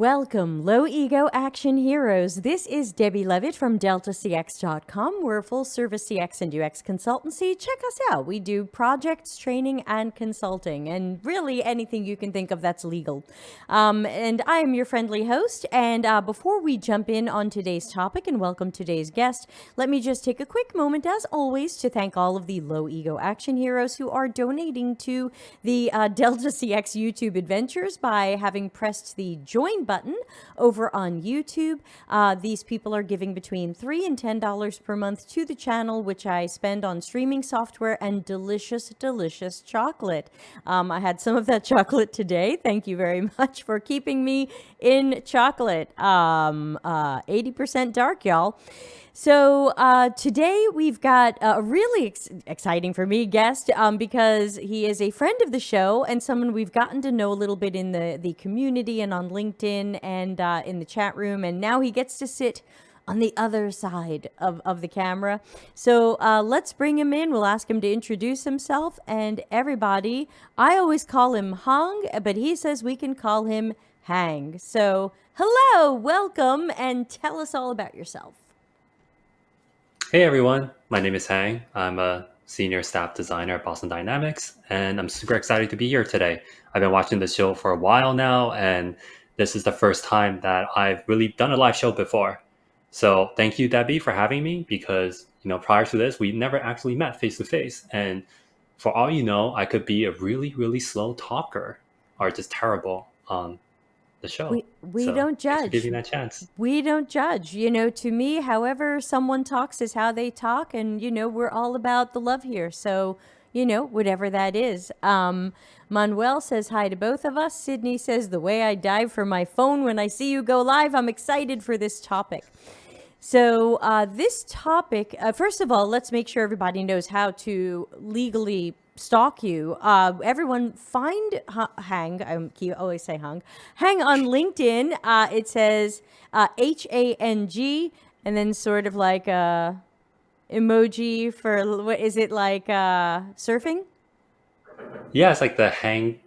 Welcome, low ego action heroes. This is Debbie Levitt from deltacx.com. We're a full service CX and UX consultancy. Check us out. We do projects, training, and consulting, and really anything you can think of that's legal. And I am your friendly host. And before we jump in on today's topic and welcome today's guest, let me just take a quick moment, as always, to thank all of the low ego action heroes who are donating to the Delta CX YouTube adventures by having pressed the join button over on YouTube. These people are giving between $3 and $10 per month to the channel, which I spend on streaming software and delicious, delicious chocolate. I had some of that chocolate today. Thank you very much for keeping me in chocolate. 80% dark, y'all. So today we've got a really exciting for me guest because he is a friend of the show and someone we've gotten to know a little bit in the community and on LinkedIn and in the chat room. And now he gets to sit on the other side of the camera. So let's bring him in. We'll ask him to introduce himself. And everybody, I always call him Hung, but he says we can call him Hang. So hello, welcome, and tell us all about yourself. Hey everyone, my name is Hang. I'm a senior staff designer at Boston Dynamics, and I'm super excited to be here today. I've been watching the show for a while now, and this is the first time that I've really done a live show before. So thank you, Debbie, for having me, because prior to this, we never actually met face to face. And for all you know, I could be a really, really slow talker or just terrible on the show. We So don't thanks for judge. giving me that chance. We don't judge. To me, however someone talks is how they talk. And, we're all about the love here. So, whatever that is. Manuel says hi to both of us. Sydney says, the way I dive for my phone when I see you go live, I'm excited for this topic. So this topic, first of all, let's make sure everybody knows how to legally stalk you. Everyone find Hang, I always say Hang on LinkedIn. It says Hang, and then sort of like a emoji for, what is it, like surfing? Yeah, it's like the Hang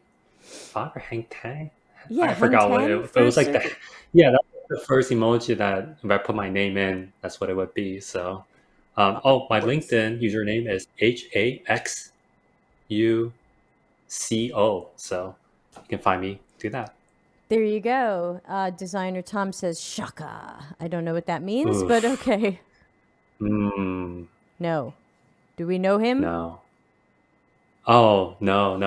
5 or Hang 10. Yeah, I forgot what Hang 10 it was like. surfing. That's the first emoji that if I put my name in, that's what it would be. So, my LinkedIn username is HAXUCO. So you can find me through that. There you go. Designer Tom says shaka. I don't know what that means, but Oof. okay. No. Do we know him? No. Oh, no.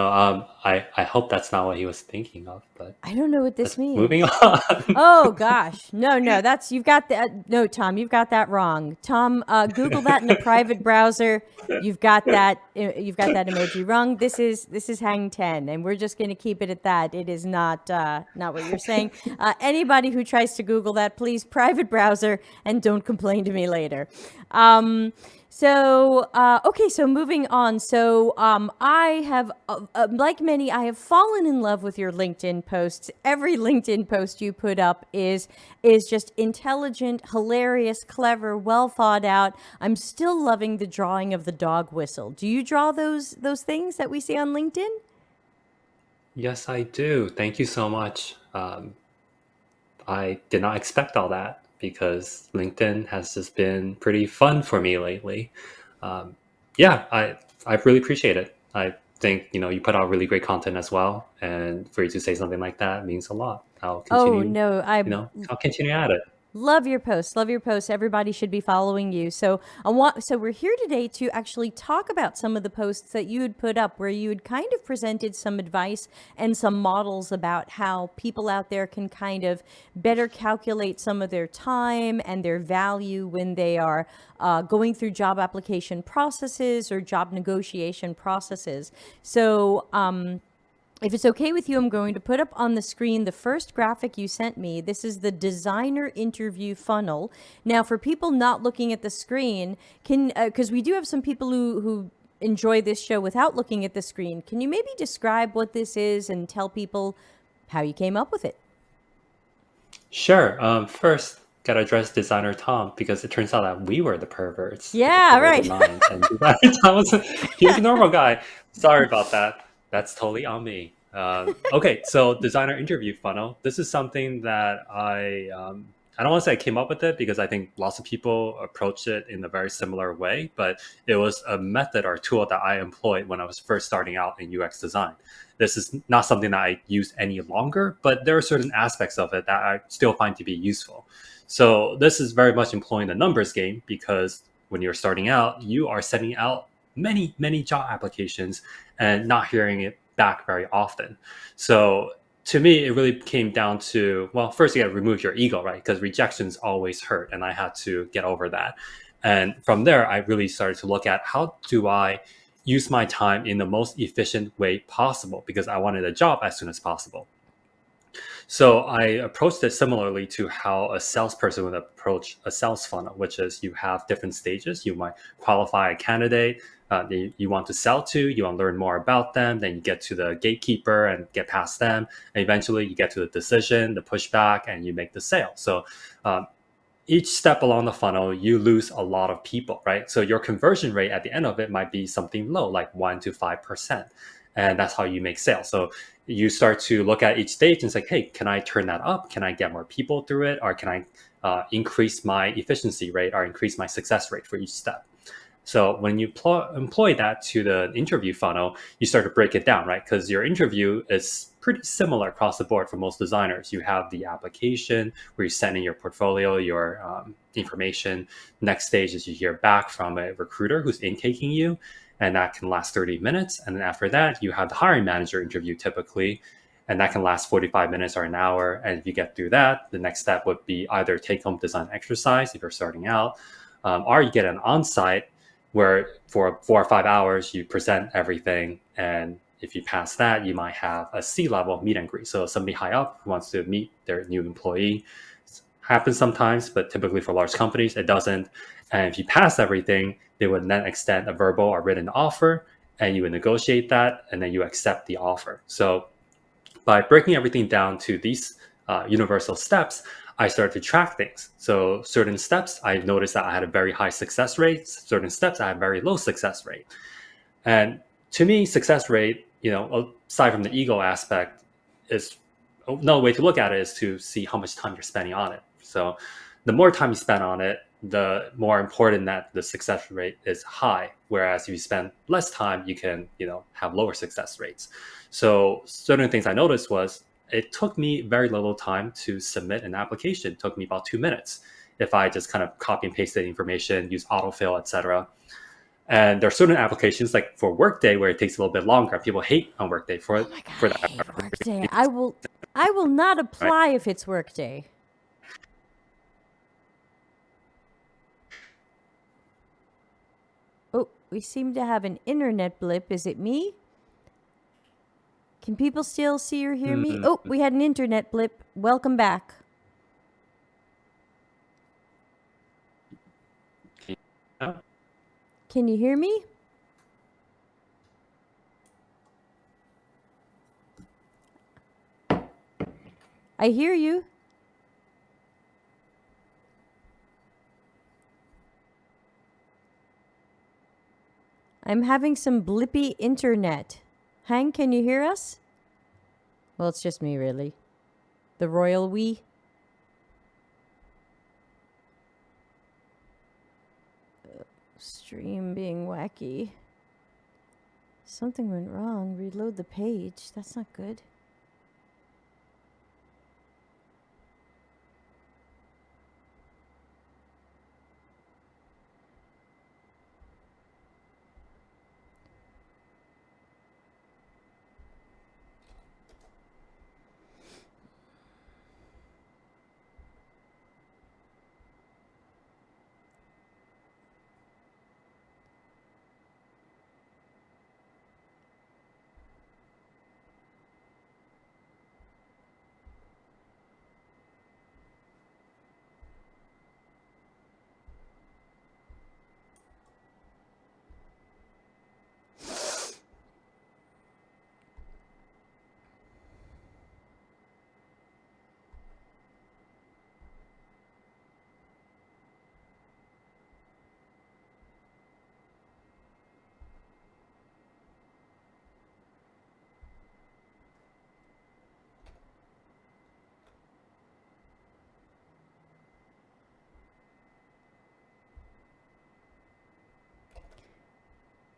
I hope that's not what he was thinking of, but I don't know what this means. moving on. Oh gosh, no, you've got that. No, Tom, you've got that wrong. Tom, Google that in a private browser. You've got that. You've got that emoji wrong. This is Hang 10, and we're just going to keep it at that. It is not what you're saying. Anybody who tries to Google that, please private browser and don't complain to me later. So moving on. So I have, like many, I have fallen in love with your LinkedIn posts. Every LinkedIn post you put up is just intelligent, hilarious, clever, well thought out. I'm still loving the drawing of the dog whistle. Do you draw those things that we see on LinkedIn? Yes, I do. Thank you so much. I did not expect all that, because LinkedIn has just been pretty fun for me lately. I really appreciate it. I think you put out really great content as well, and for you to say something like that means a lot. I'll continue. Oh no, I'll continue at it. Love your posts. Love your posts. Everybody should be following you. So we're here today to actually talk about some of the posts that you had put up, where you had kind of presented some advice and some models about how people out there can kind of better calculate some of their time and their value when they are going through job application processes or job negotiation processes. So, if it's okay with you, I'm going to put up on the screen the first graphic you sent me. This is the designer interview funnel. Now, for people not looking at the screen, because we do have some people who enjoy this show without looking at the screen, can you maybe describe what this is and tell people how you came up with it? Sure. First, gotta address designer Tom, because it turns out that we were the perverts. Yeah, right. And designer Tom was he was a normal guy. Sorry about that. That's totally on me. Okay, so designer interview funnel. This is something that I don't want to say I came up with it because I think lots of people approach it in a very similar way, but it was a method or tool that I employed when I was first starting out in UX design. This is not something that I use any longer, but there are certain aspects of it that I still find to be useful. So this is very much employing the numbers game because when you're starting out, you are sending out many job applications and not hearing it back very often. So to me, it really came down to, well, first you got to remove your ego, right? Because rejections always hurt, and I had to get over that. And from there, I really started to look at how do I use my time in the most efficient way possible because I wanted a job as soon as possible. So I approached it similarly to how a salesperson would approach a sales funnel, which is you have different stages. You might qualify a candidate you want to sell to, you want to learn more about them, then you get to the gatekeeper and get past them, and eventually you get to the decision, the pushback, and you make the sale. So um, each step along the funnel, you lose a lot of people, right? So your conversion rate at the end of it might be something low, like 1 to 5%. And that's how you make sales. So you start to look at each stage and say, hey, can I turn that up? Can I get more people through it? Or can I increase my efficiency rate or increase my success rate for each step? So when you employ that to the interview funnel, you start to break it down, right? Because your interview is pretty similar across the board for most designers. You have the application where you send in your portfolio, your information. Next stage is you hear back from a recruiter who's intaking you, and that can last 30 minutes. And then after that, you have the hiring manager interview typically, and that can last 45 minutes or an hour. And if you get through that, the next step would be either take home design exercise if you're starting out, or you get an on site where for 4 or 5 hours you present everything, and if you pass that you might have a C-level meet and greet, so somebody high up who wants to meet their new employee. It happens sometimes, but typically for large companies it doesn't. And if you pass everything, they would then extend a verbal or written offer, and you would negotiate that, and then you accept the offer. So by breaking everything down to these universal steps, I started to track things. So certain steps, I noticed that I had a very high success rate. Certain steps, I had very low success rate. And to me, success rate, aside from the ego aspect, is another way to look at it is to see how much time you're spending on it. So the more time you spend on it, the more important that the success rate is high. Whereas if you spend less time, you can, have lower success rates. So certain things I noticed was it took me very little time to submit an application. It took me about 2 minutes if I just kind of copy and paste the information, use autofill, etc. And there are certain applications like for Workday where it takes a little bit longer. People hate on Workday Oh my god, for I that. hate Workday. I will not Right? apply if it's Workday. Oh, we seem to have an internet blip. Is it me? Can people still see or hear me? Hmm. Oh, we had an internet blip. Welcome back. Can you hear me? I hear you. I'm having some blippy internet. Hank, can you hear us? Well, it's just me, really. The royal we. Stream being wacky. Something went wrong. Reload the page. That's not good.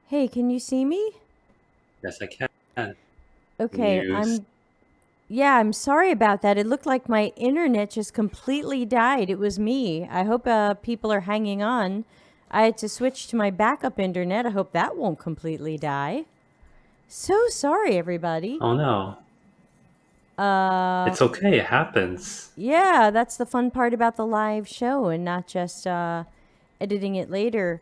Hey, can you see me? Yes, I can. Can Okay, you? yeah, I'm sorry about that. It looked like my internet just completely died. It was me. I hope people are hanging on. I had to switch to my backup internet. I hope that won't completely die. So sorry, everybody. Oh no, Uh, it's okay. It happens. yeah, that's the fun part about the live show and not just editing it later.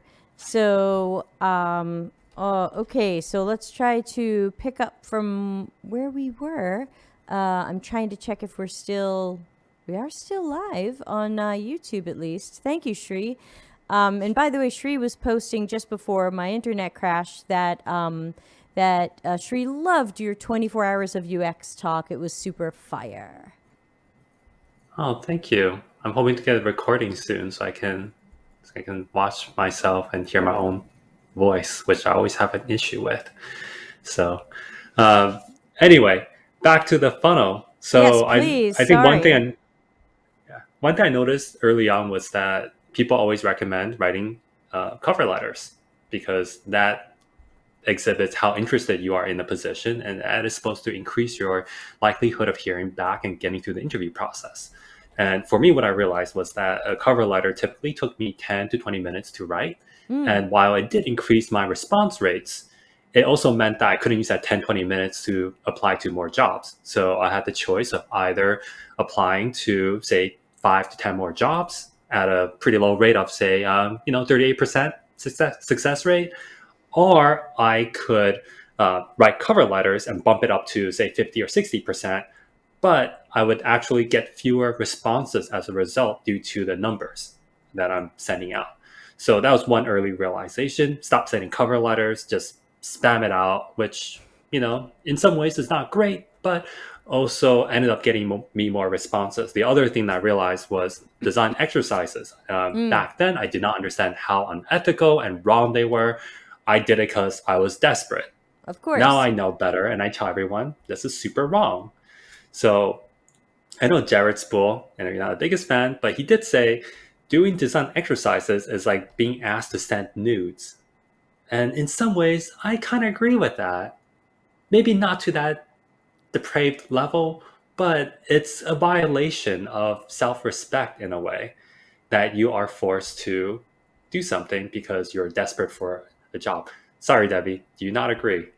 Okay, so let's try to pick up from where we were. I'm trying to check if we are still live on YouTube at least. Thank you, Shri. And by the way, Shri was posting just before my internet crashed that Shri loved your 24 hours of UX talk. It was super fire. Oh, thank you. I'm hoping to get a recording soon so I can watch myself and hear my own voice, which I always have an issue with. So, um, anyway, back to the funnel. Yes, So please. I think Sorry. one thing I noticed early on was that people always recommend writing cover letters because that exhibits how interested you are in the position, and that is supposed to increase your likelihood of hearing back and getting through the interview process. And for me, what I realized was that a cover letter typically took me 10 to 20 minutes to write. Mm, And while it did increase my response rates, it also meant that I couldn't use that 10, 20 minutes to apply to more jobs. So I had the choice of either applying to, say, 5 to 10 more jobs at a pretty low rate of, say, 38% success rate, or I could write cover letters and bump it up to, say, 50 or 60%, but I would actually get fewer responses as a result due to the numbers that I'm sending out. So that was one early realization. Stop sending cover letters, just spam it out, which, in some ways is not great, but also ended up getting me more responses. The other thing that I realized was design exercises. mm, Back then, I did not understand how unethical and wrong they were. I did it because I was desperate. of Now course. I know better, and I tell everyone this is super wrong. So I know Jared Spool, and you're not the biggest fan, but he did say doing design exercises is like being asked to send nudes. And in some ways, I kind of agree with that. Maybe not to that depraved level, but it's a violation of self respect in a way that you are forced to do something because you're desperate for a job. Sorry, Debbie, do you not agree?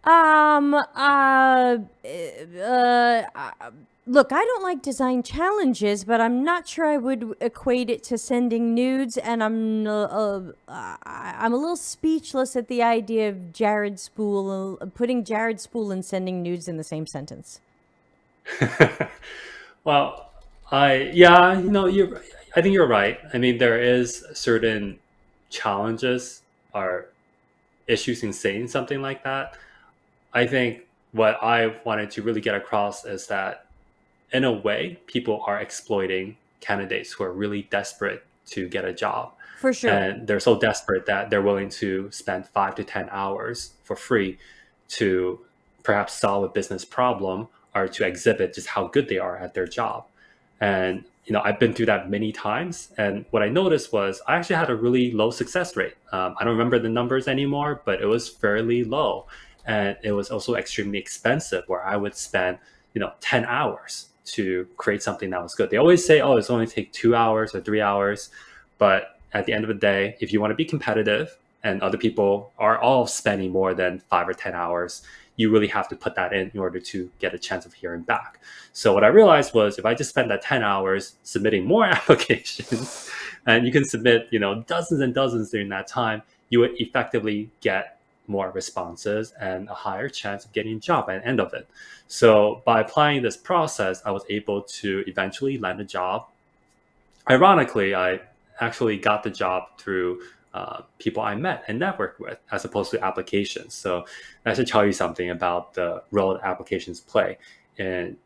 Um, uh, Look, I don't like design challenges, but I'm not sure I would equate it to sending nudes, and I'm a little speechless at the idea of putting Jared Spool and sending nudes in the same sentence. Well, yeah, I think you're right. I mean, there is certain challenges or issues in saying something like that. I think what I wanted to really get across is that in a way, people are exploiting candidates who are really desperate to get a job. For sure. And they're so desperate that they're willing to spend 5 to 10 hours for free to perhaps solve a business problem or to exhibit just how good they are at their job. And I've been through that many times. And what I noticed was I actually had a really low success rate. I don't remember the numbers anymore, but it was fairly low. And it was also extremely expensive, where I would spend 10 hours to create something that was good. They always say, oh, it's only take 2 hours or 3 hours. But at the end of the day, if you want to be competitive and other people are all spending more than 5 or 10 hours, you really have to put that in order to get a chance of hearing back. So what I realized was if I just spend that 10 hours submitting more applications, and you can submit, dozens and dozens during that time, you would effectively get more responses and a higher chance of getting a job at the end of it. So by applying this process, I was able to eventually land a job. Ironically, I actually got the job through people I met and networked with, as opposed to applications. So that should tell you something about the role that applications play in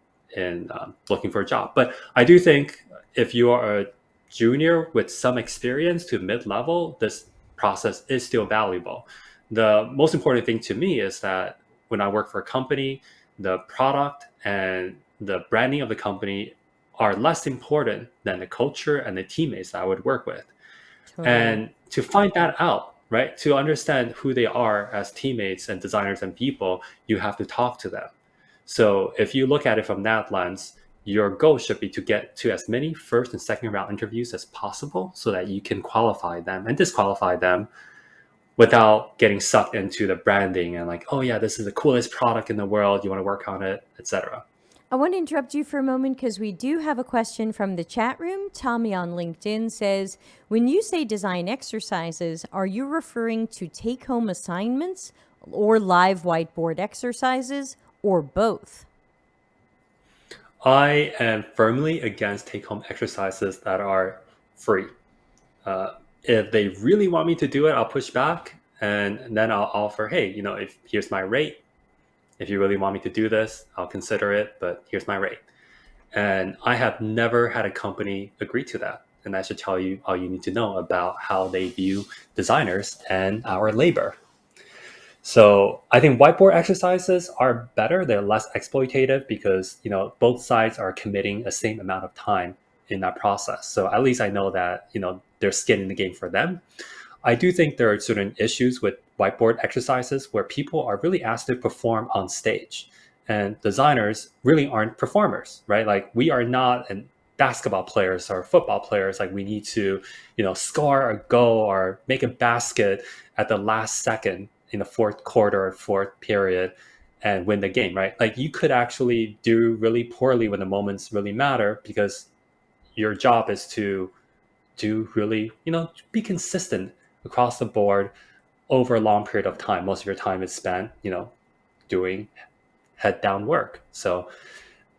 looking for a job. But I do think if you are a junior with some experience to mid level, this process is still valuable. The most important thing to me is that when I work for a company, the product and the branding of the company are less important than the culture and the teammates that I would work with. Totally. And to find that out, right? To understand who they are as teammates and designers and people, you have to talk to them. So if you look at it from that lens, your goal should be to get to as many first and second round interviews as possible so that you can qualify them and disqualify them without getting sucked into the branding and like, oh yeah, this is the coolest product in the world. You want to work on it, etc. I want to interrupt you for a moment because we do have a question from the chat room. Tommy on LinkedIn says, when you say design exercises, are you referring to take home assignments or live whiteboard exercises or both? I am firmly against take home exercises that are free. If they really want me to do it, I'll push back and then I'll offer, hey, if here's my rate. If you really want me to do this, I'll consider it, but here's my rate. And I have never had a company agree to that. And that should tell you all you need to know about how they view designers and our labor. So I think whiteboard exercises are better. They're less exploitative because both sides are committing the same amount of time in that process. So at least I know that there's skin in the game for them. I do think there are certain issues with whiteboard exercises where people are really asked to perform on stage, and designers really aren't performers, right? Like we are not an basketball players or football players. Like we need to, score a goal or make a basket at the last second in the fourth quarter or fourth period and win the game, right? Like you could actually do really poorly when the moments really matter because your job is to do really, be consistent across the board over a long period of time. Most of your time is spent, doing head down work. So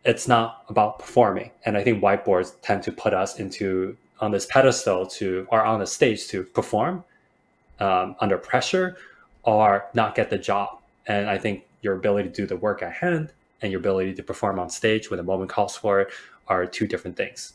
it's not about performing. And I think whiteboards tend to put us into on this pedestal to or on the stage to perform under pressure or not get the job. And I think your ability to do the work at hand and your ability to perform on stage when the moment calls for it are two different things.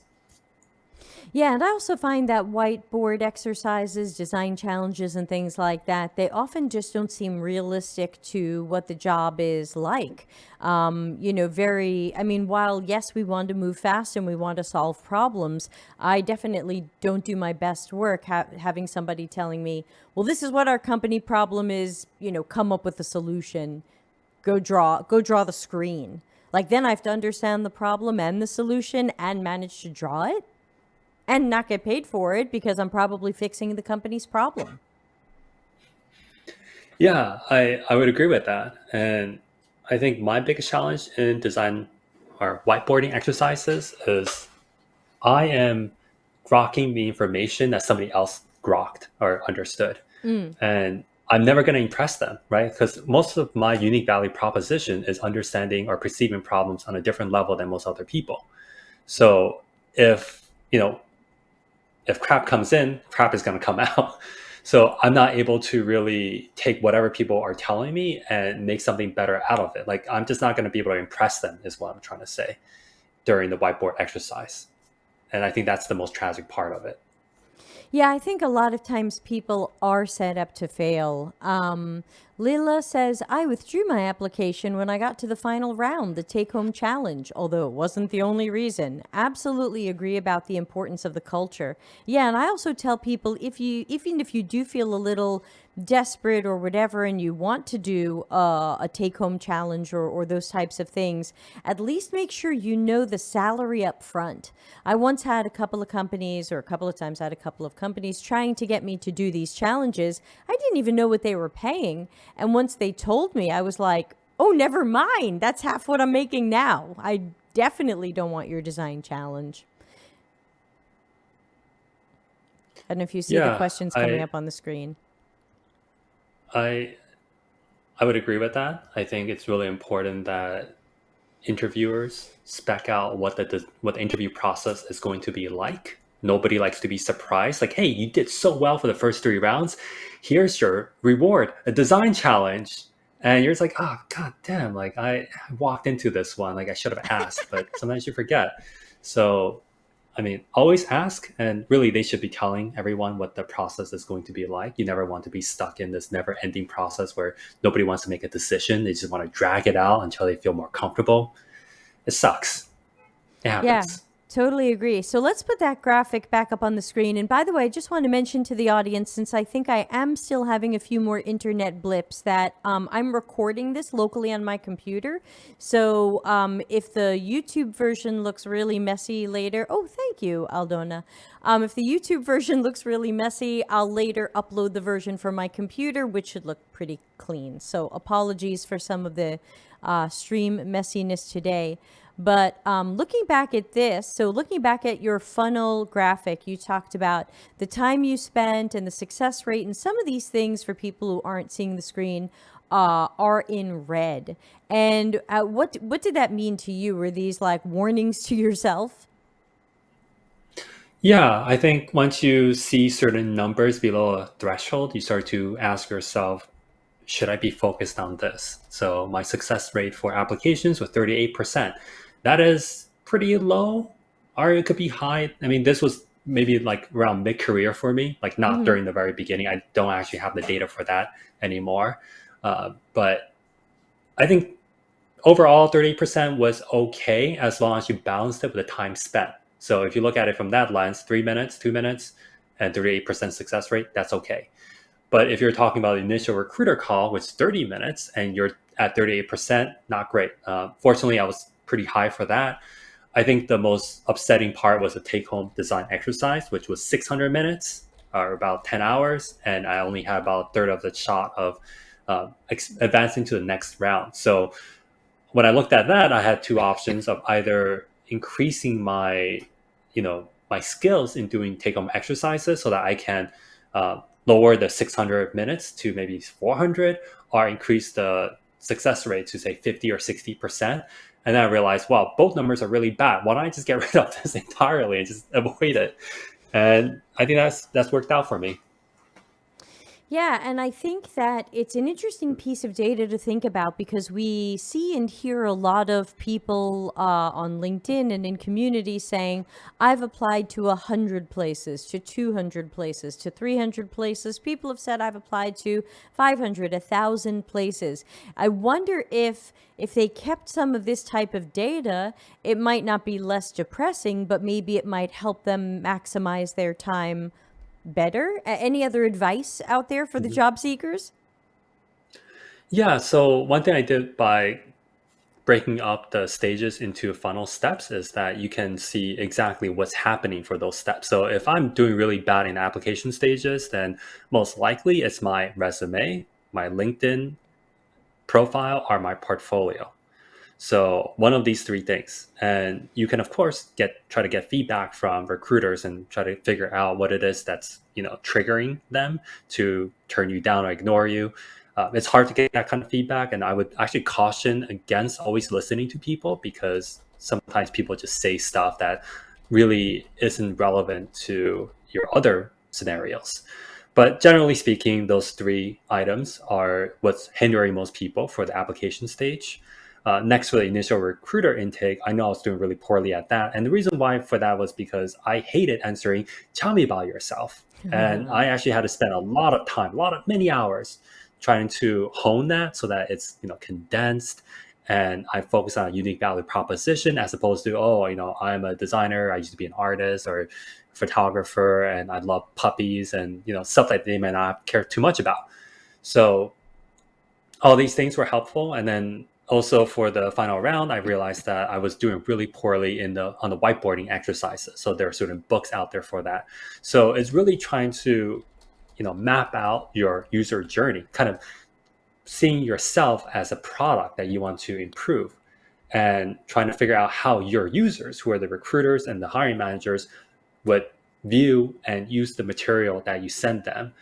Yeah, and I also find that whiteboard exercises, design challenges, and things like that, they often just don't seem realistic to what the job is like. I mean, while yes, we want to move fast and we want to solve problems, I definitely don't do my best work having somebody telling me, well, this is what our company problem is, come up with a solution, go draw the screen. Like, then I have to understand the problem and the solution and manage to draw it and not get paid for it because I'm probably fixing the company's problem. Yeah, I would agree with that. And I think my biggest challenge in design or whiteboarding exercises is I am grokking the information that somebody else grokked or understood. Mm. And I'm never going to impress them, right? Because most of my unique value proposition is understanding or perceiving problems on a different level than most other people. So if crap comes in, crap is going to come out. So I'm not able to really take whatever people are telling me and make something better out of it. Like I'm just not going to be able to impress them is what I'm trying to say during the whiteboard exercise. And I think that's the most tragic part of it. Yeah, I think a lot of times people are set up to fail. Lila says, I withdrew my application when I got to the final round, the take home challenge, although it wasn't the only reason. Absolutely agree about the importance of the culture. Yeah, and I also tell people even if you do feel a little desperate or whatever and you want to do a take home challenge or those types of things, at least make sure you know the salary up front. I once had a couple of companies, or a couple of times had a couple of companies trying to get me to do these challenges. I didn't even know what they were paying. And once they told me, I was like, oh, never mind. That's half what I'm making now. I definitely don't want your design challenge. I don't know if you see the Yeah, questions coming I up on the screen. I I would agree with that. I think it's really important that interviewers spec out what the interview process is going to be like. Nobody likes to be surprised. Like, hey, you did so well for the first 3 rounds. Here's your reward, a design challenge. And you're just like, oh god damn, like I walked into this one. Like I should have asked, but sometimes you forget. So I mean, always ask, and really, they should be telling everyone what the process is going to be like. You never want to be stuck in this never ending process where nobody wants to make a decision. They just want to drag it out until they feel more comfortable. It sucks. It Yeah. happens. Totally agree. So let's put that graphic back up on the screen. And by the way, I just want to mention to the audience, since I think I am still having a few more internet blips, that I'm recording this locally on my computer. So if the YouTube version looks really messy later, oh, thank you, Aldona. If the YouTube version looks really messy, I'll later upload the version from my computer, which should look pretty clean. So apologies for some of the stream messiness today. But looking back at this, so looking back at your funnel graphic, you talked about the time you spent and the success rate, and some of these things for people who aren't seeing the screen are in red. And what did that mean to you? Were these like warnings to yourself? Yeah, I think once you see certain numbers below a threshold, you start to ask yourself, should I be focused on this? So my success rate for applications was 38%. That is pretty low, or it could be high. I mean, this was maybe like around mid-career for me, like not Mm-hmm. during the very beginning. I don't actually have the data for that anymore. But I think overall 30% was okay as long as you balanced it with the time spent. So if you look at it from that lens, 3 minutes, 2 minutes, and 38% success rate, that's okay. But if you're talking about the initial recruiter call, which is 30 minutes, and you're at 38%, not great. Fortunately, I was pretty high for that. I think the most upsetting part was the take home design exercise, which was 600 minutes or about 10 hours. And I only had about a third of the shot of advancing to the next round. So when I looked at that, I had two options of either increasing my, my skills in doing take home exercises so that I can lower the 600 minutes to maybe 400, or increase the success rate to say 50 or 60%. And then I realized, wow, both numbers are really bad. Why don't I just get rid of this entirely and just avoid it? And I think that's worked out for me. Yeah, and I think that it's an interesting piece of data to think about because we see and hear a lot of people on LinkedIn and in community saying, I've applied to 100 places, to 200 places, to 300 places. People have said I've applied to 500, 1,000 places. I wonder if they kept some of this type of data, it might not be less depressing, but maybe it might help them maximize their time better. Any other advice out there for the Mhm. job seekers? Yeah. So one thing I did by breaking up the stages into funnel steps is that you can see exactly what's happening for those steps. So if I'm doing really bad in application stages, then most likely it's my resume, my LinkedIn profile, or my portfolio. So one of these three things, and you can of course try to get feedback from recruiters and try to figure out what it is that's triggering them to turn you down or ignore you. It's hard to get that kind of feedback, and I would actually caution against always listening to people because sometimes people just say stuff that really isn't relevant to your other scenarios. But generally speaking, those three items are what's hindering most people for the application stage. Next, for the initial recruiter intake, I know I was doing really poorly at that. And the reason why for that was because I hated answering, tell me about yourself. And I actually had to spend a lot of time, many hours trying to hone that so that it's, condensed, and I focus on a unique value proposition as opposed to, oh, I'm a designer, I used to be an artist or photographer, and I love puppies and, stuff that they may not care too much about. So all these things were helpful. And then also for the final round, I realized that I was doing really poorly on the whiteboarding exercises. So there are certain books out there for that. So it's really trying to, map out your user journey, kind of seeing yourself as a product that you want to improve, and trying to figure out how your users, who are the recruiters and the hiring managers, would view and use the material that you send them,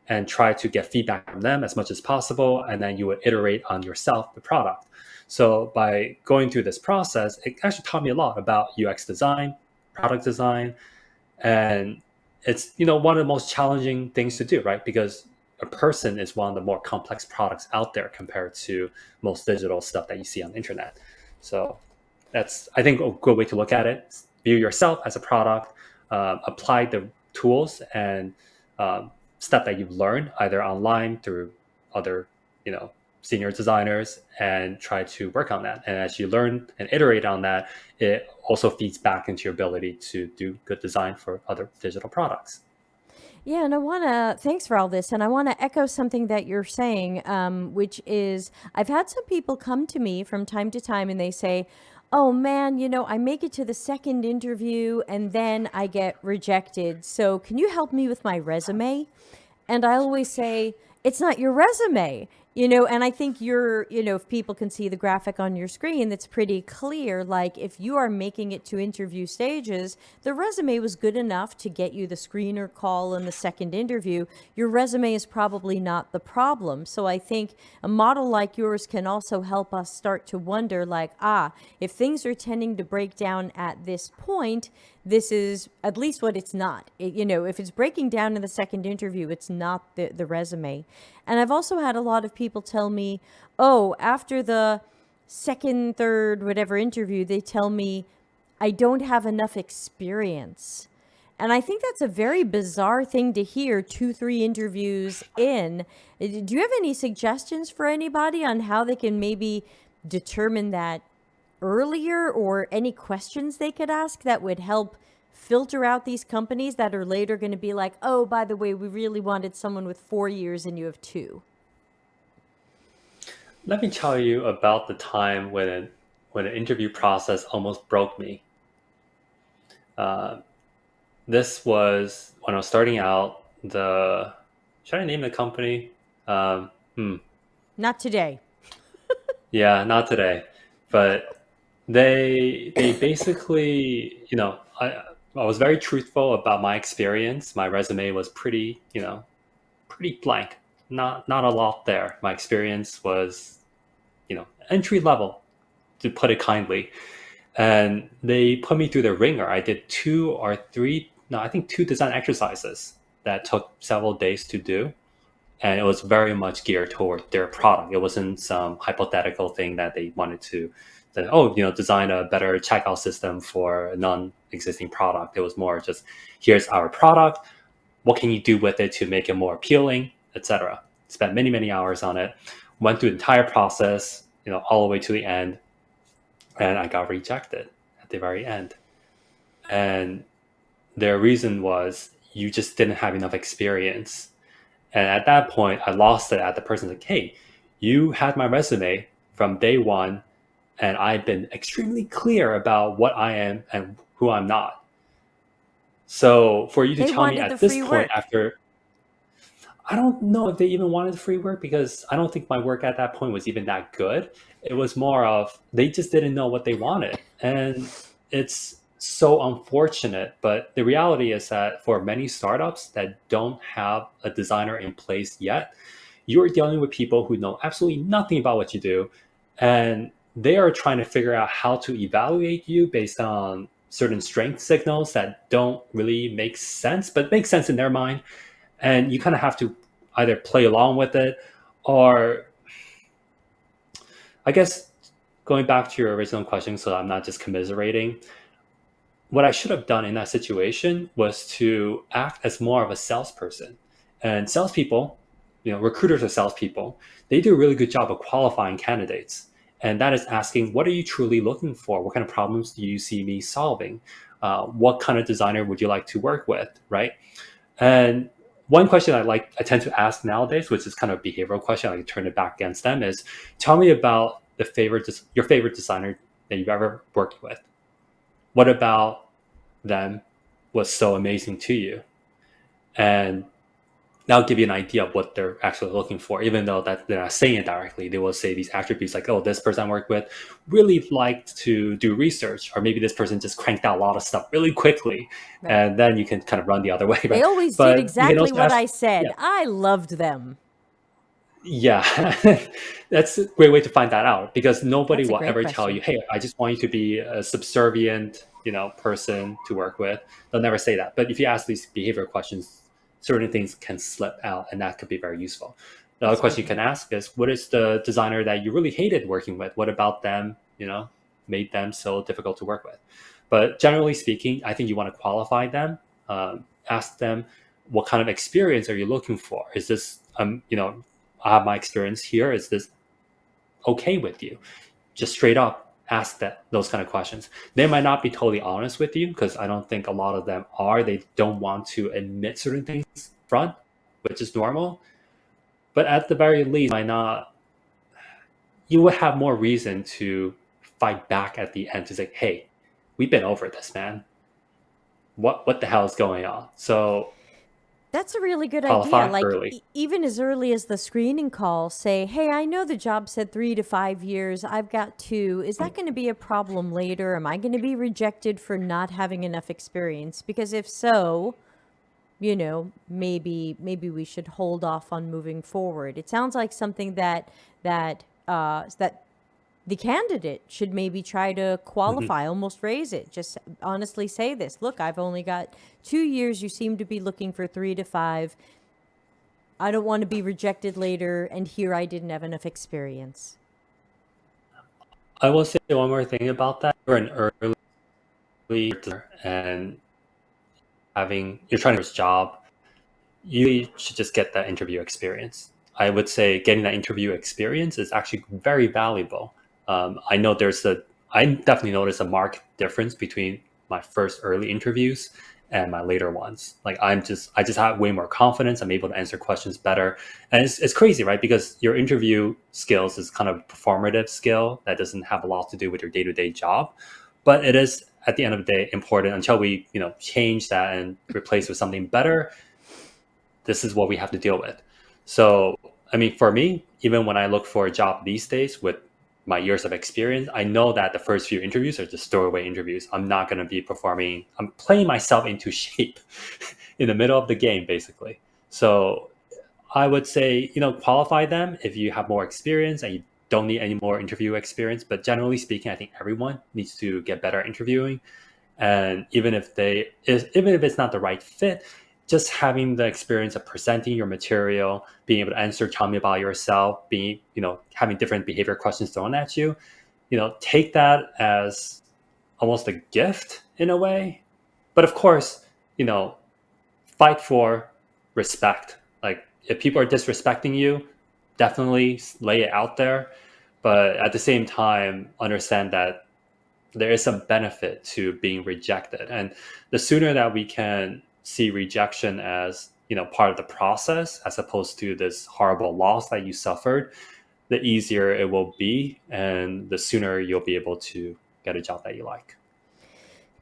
and try to get feedback from them as much as possible. And then you would iterate on yourself, the product. So by going through this process, it actually taught me a lot about UX design, product design, and it's one of the most challenging things to do, right? Because a person is one of the more complex products out there compared to most digital stuff that you see on the internet. So that's, I think, a good way to look at it. View yourself as a product, apply the tools and stuff that you've learned either online through other senior designers and try to work on that. And as you learn and iterate on that, it also feeds back into your ability to do good design for other digital products. Yeah, and I want to, thanks for all this. And I want to echo something that you're saying, which is I've had some people come to me from time to time and they say, oh man, I make it to the second interview and then I get rejected. So can you help me with my resume? And I always say, it's not your resume. And I think if people can see the graphic on your screen, that's pretty clear. Like, if you are making it to interview stages, the resume was good enough to get you the screener call in the second interview. Your resume is probably not the problem. So I think a model like yours can also help us start to wonder, like, if things are tending to break down at this point, this is at least what it's not. If it's breaking down in the second interview, it's not the resume. And I've also had a lot of people tell me, oh, after the second, third, whatever interview, they tell me I don't have enough experience. And I think that's a very bizarre thing to hear 2, 3 interviews in. Do you have any suggestions for anybody on how they can maybe determine that earlier, or any questions they could ask that would help filter out these companies that are later going to be like, oh, by the way, we really wanted someone with 4 years and you have 2? Let me tell you about the time when an interview process almost broke me. Uh, this was when I was starting out. Should I name the company? Um, hmm. Not today. Yeah, not today, but they basically, I was very truthful about my experience. My resume was pretty blank. Not a lot there. My experience was, entry level, to put it kindly. And they put me through the ringer. I did 2 or 3, no, I think 2 design exercises that took several days to do, and it was very much geared toward their product. It wasn't some hypothetical thing that they wanted to, that, design a better checkout system for a non-existing product. It was more just, here's our product. What can you do with it to make it more appealing, etc. Spent many, many hours on it. Went through the entire process, all the way to the end, and I got rejected at the very end. And their reason was, you just didn't have enough experience. And at that point, I lost it at the person's like, hey, you had my resume from day one, and I've been extremely clear about what I am and who I'm not. So for you to They tell me wanted the at this free point, work. after, I don't know if they even wanted free work, because I don't think my work at that point was even that good. It was more of, they just didn't know what they wanted. And it's so unfortunate. But the reality is that for many startups that don't have a designer in place yet, you're dealing with people who know absolutely nothing about what you do. And they are trying to figure out how to evaluate you based on certain strength signals that don't really make sense, but make sense in their mind. And you kind of have to either play along with it, or, I guess, going back to your original question, so I'm not just commiserating, what I should have done in that situation was to act as more of a salesperson. And salespeople, recruiters are salespeople, they do a really good job of qualifying candidates. And that is asking, what are you truly looking for? What kind of problems do you see me solving? What kind of designer would you like to work with, right? And one question I tend to ask nowadays, which is kind of a behavioral question, I can turn it back against them, is, tell me about your favorite designer that you've ever worked with. What about them was so amazing to you? And that'll give you an idea of what they're actually looking for, even though that they're not saying it directly. They will say these attributes like, oh, this person I worked with really liked to do research, or maybe this person just cranked out a lot of stuff really quickly. Right. And then you can kind of run the other way, They right? always did But you can exactly also what ask, I yeah, said. I loved them. yeah, that's a great way to find that out, because nobody That's a will great ever tell you, question. hey, I just want you to be a subservient, person to work with. They'll never say that. But if you ask these behavior questions, certain things can slip out, and that could be very useful. The other That's question you good. can ask is, what is the designer that you really hated working with? What about them, made them so difficult to work with? But generally speaking, I think you want to qualify them. Ask them, what kind of experience are you looking for? Is this, I have my experience here. Is this okay with you? Just straight up ask those kind of questions. They might not be totally honest with you because I don't think a lot of them are. They don't want to admit certain things front, which is normal. But at the very least, might not you would have more reason to fight back at the end to say, "Hey, we've been over this, man. What the hell is going on?" So That's a really good idea. qualify Like, early. even as early as the screening call, say, hey, I know the job said 3 to 5 years. I've got 2. Is that going to be a problem later? Am I going to be rejected for not having enough experience? Because if so, maybe we should hold off on moving forward. It sounds like something that the candidate should maybe try to Mhm. qualify, almost raise it. Just honestly say this: look, I've only got 2 years. You seem to be looking for 3 to 5. I don't want to be rejected later, and here I didn't have enough experience. I will say one more thing about that. You're an early and you're trying to get a job, you should just get that interview experience. I would say getting that interview experience is actually very valuable. I know I definitely noticed a marked difference between my first early interviews and my later ones. Like I just have way more confidence. I'm able to answer questions better. And it's crazy, right? Because your interview skills is kind of a performative skill that doesn't have a lot to do with your day-to-day job. But it is at the end of the day important until we, change that and replace with something better. This is what we have to deal with. So, I mean, for me, even when I look for a job these days with my years of experience, I know that the first few interviews are just throwaway interviews. I'm not going to be performing, I'm playing myself into shape in the middle of the game, basically. So, I would say, qualify them if you have more experience and you don't need any more interview experience. But generally speaking, I think everyone needs to get better at interviewing, and even if it's not the right fit, just having the experience of presenting your material, being able to answer, tell me about yourself, being, having different behavior questions thrown at you, take that as almost a gift in a way. But of course, you know fight for respect. Like if people are disrespecting you, definitely lay it out there, but at the same time understand that there is some benefit to being rejected, and the sooner that we can see rejection as part of the process as opposed to this horrible loss that you suffered, the easier it will be, and the sooner you'll be able to get a job that you like.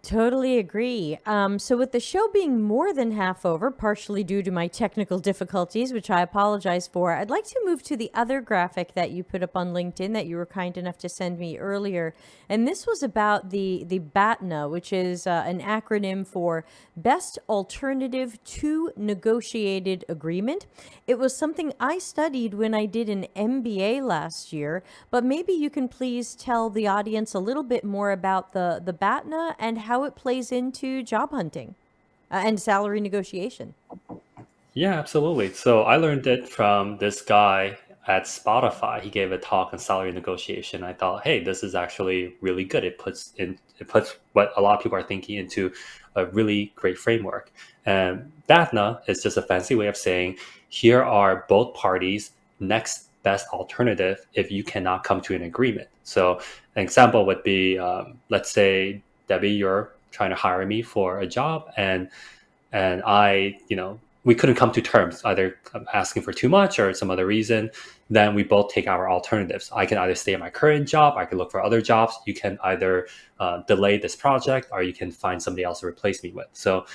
Totally agree. So, with the show being more than half over, partially due to my technical difficulties, which I apologize for, I'd like to move to the other graphic that you put up on LinkedIn that you were kind enough to send me earlier. And this was about the BATNA, which is an acronym for Best Alternative to Negotiated Agreement. It was something I studied when I did an MBA last year, but maybe you can please tell the audience a little bit more about the BATNA and how it plays into job hunting and salary negotiation. Yeah, absolutely. So I learned it from this guy at Spotify. He gave a talk on salary negotiation. I thought, hey, this is actually really good. It puts what a lot of people are thinking into a really great framework. And BATNA is just a fancy way of saying here are both parties' next best alternative if you cannot come to an agreement. So an example would be, let's say Debbie, you're trying to hire me for a job, and we couldn't come to terms, either asking for too much or some other reason. Then we both take our alternatives. I can either stay at my current job, I can look for other jobs. You can either delay this project, or you can find somebody else to replace me with. So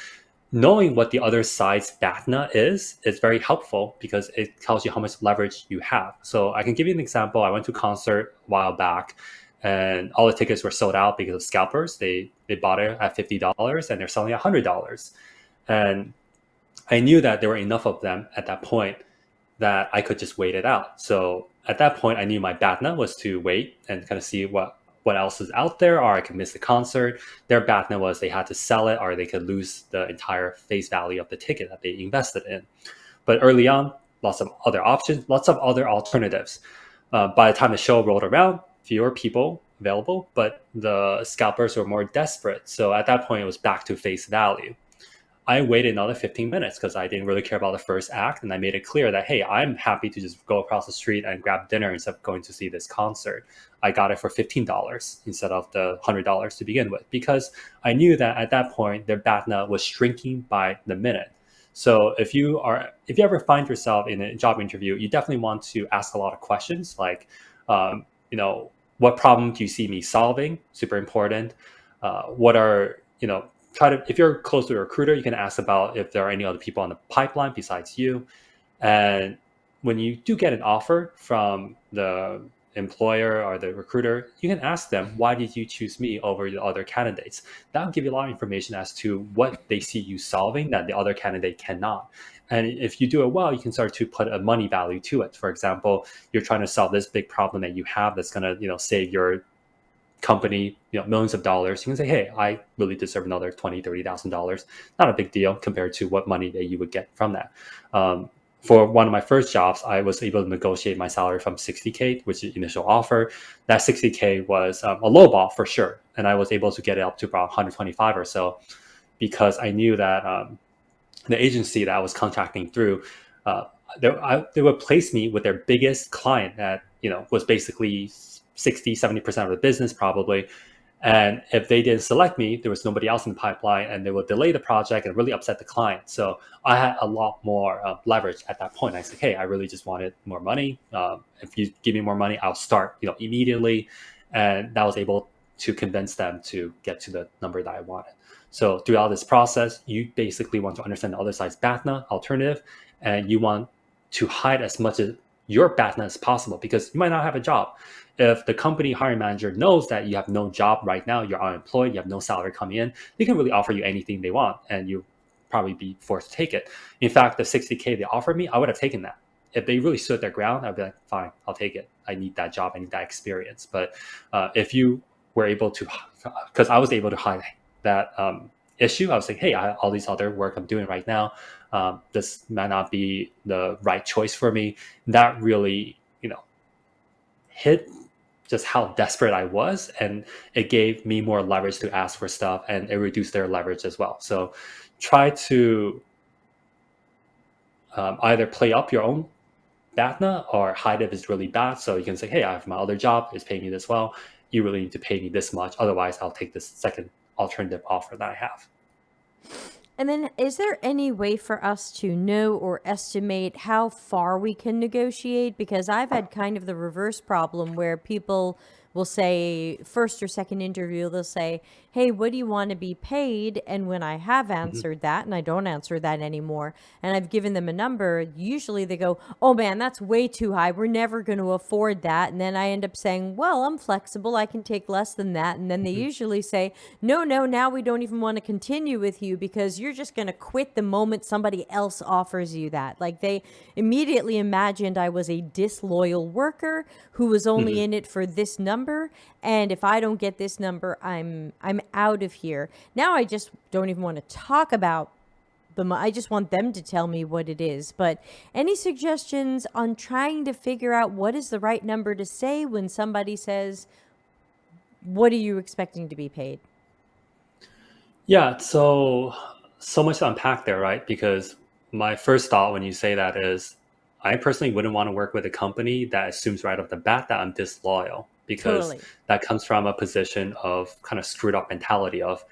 knowing what the other side's BATNA is very helpful because it tells you how much leverage you have. So I can give you an example. I went to a concert a while back, and all the tickets were sold out because of scalpers. They bought it at $50 and they're selling at $100. And I knew that there were enough of them at that point that I could just wait it out. So at that point, I knew my BATNA was to wait and kind of see what else is out there, or I could miss the concert. Their BATNA was they had to sell it, or they could lose the entire face value of the ticket that they invested in. But early on, lots of other options, lots of other alternatives. By the time the show rolled around, fewer people available, but the scalpers were more desperate. So at that point, it was back to face value. I waited another 15 minutes because I didn't really care about the first act. And I made it clear that, hey, I'm happy to just go across the street and grab dinner instead of going to see this concert. I got it for $15 instead of the $100 to begin with, because I knew that at that point, their BATNA was shrinking by the minute. So if you ever find yourself in a job interview, you definitely want to ask a lot of questions like, what problem do you see me solving? Super important. What are, try to, if you're close to a recruiter, you can ask about if there are any other people on the pipeline besides you. And when you do get an offer from the employer or the recruiter, you can ask them, why did you choose me over the other candidates? That'll give you a lot of information as to what they see you solving that the other candidate cannot. And if you do it well, you can start to put a money value to it. For example, you're trying to solve this big problem that you have that's going to, save your company, millions of dollars. You can say, hey, I really deserve another $20,000, $30,000. Not a big deal compared to what money that you would get from that. For one of my first jobs, I was able to negotiate my salary from 60K, which is the initial offer. That 60K was a low ball for sure. And I was able to get it up to about 125 or so, because I knew that the agency that I was contracting through, uh, they would place me with their biggest client that, was basically 60-70% of the business probably. And if they didn't select me, there was nobody else in the pipeline, and they would delay the project and really upset the client. So I had a lot more leverage at that point. I said, hey, I really just wanted more money. If you give me more money, I'll start, immediately. And that was able to convince them to get to the number that I wanted. So throughout this process, you basically want to understand the other side's BATNA alternative, and you want to hide as much of your BATNA as possible, because you might not have a job. If the company hiring manager knows that you have no job right now, you're unemployed, you have no salary coming in, they can really offer you anything they want, and you probably be forced to take it. In fact, the 60K they offered me, I would have taken that. If they really stood their ground, I'd be like, fine, I'll take it. I need that job, I need that experience. But if you were able to, because I was able to hide that issue, I was like, hey, all these other work I'm doing right now, this might not be the right choice for me. That really, hit just how desperate I was, and it gave me more leverage to ask for stuff, and it reduced their leverage as well. So try to either play up your own BATNA or hide if it's really bad. So you can say, hey, I have my other job, it's paying me this well. You really need to pay me this much. Otherwise, I'll take this second alternative offer that I have. And then, is there any way for us to know or estimate how far we can negotiate? Because I've had kind of the reverse problem where people will say, first or second interview, they'll say, hey, what do you want to be paid? And when I have Mhm. answered that, and I don't answer that anymore, and I've given them a number, usually they go, oh man, that's way too high. We're never going to afford that. And then I end up saying, well, I'm flexible. I can take less than that. And then they Mhm. usually say, no, no, now we don't even want to continue with you because you're just going to quit the moment somebody else offers you that. Like they immediately imagined I was a disloyal worker who was only Mhm. in it for this number, and if I don't get this number, I'm out of here. Now I just don't even want to talk about them. I just want them to tell me what it is. But any suggestions on trying to figure out what is the right number to say when somebody says, what are you expecting to be paid? Yeah, so much to unpack there, right? Because my first thought when you say that is, I personally wouldn't want to work with a company that assumes right off the bat that I'm disloyal, because Totally. that comes from a position of kind of screwed up mentality of,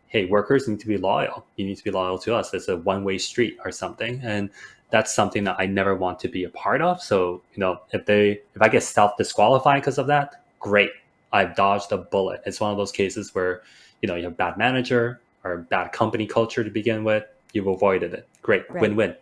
hey, workers need to be loyal. You need to be loyal to us. It's a one-way street or something, and that's something that I never want to be a part of. So, if I get self disqualified because of that, great. I've dodged a bullet. It's one of those cases where you have bad manager or bad company culture to begin with, you've avoided it. Great, Right. win-win.